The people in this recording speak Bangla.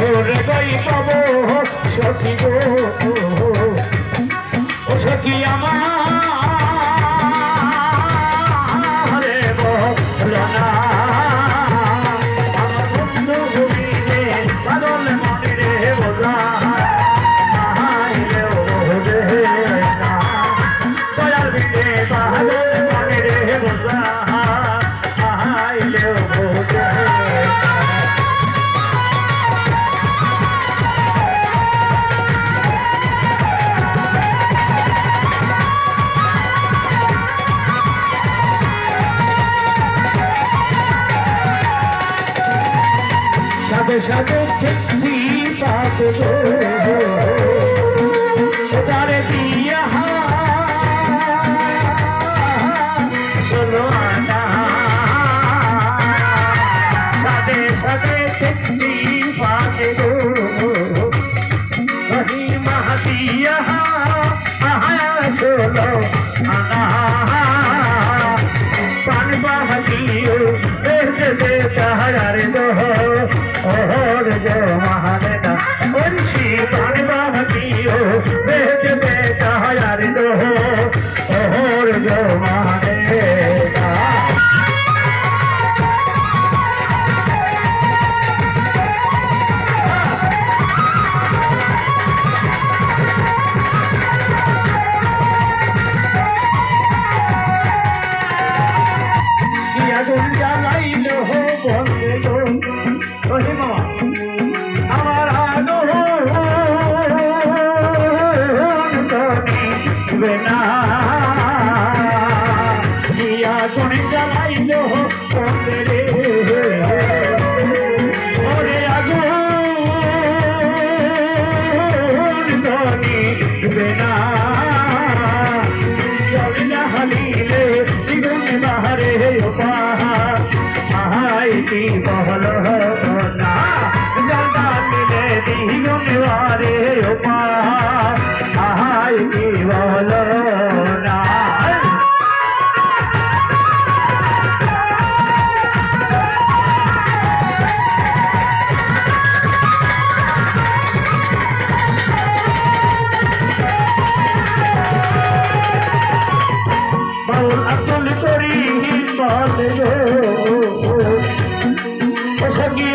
ওরে কই পাবো সখী গো ও সখী আমার রে বলো না আমার বন্ধু ঘুমিয়ে পাগল মনে রে বোঝা আইলে ও রে না দয়াল বিনে পাগল মনে রে বোঝা আইলে ও রে সাথে ট্যাক্সি পাতে গো তারে দিয়া চলো আনা সাথে ট্যাক্সি পাতে গো वही महदिया चलो आना पान बहतियो दे चाहरे दो और जो महानेना वंशी पान बहतियो दे चाहरे दो और जो महानेना बहलो ना जल्दा मिले दीवारे आहाई की बहलो ना बाउल अब्दुल करी बात गो सखी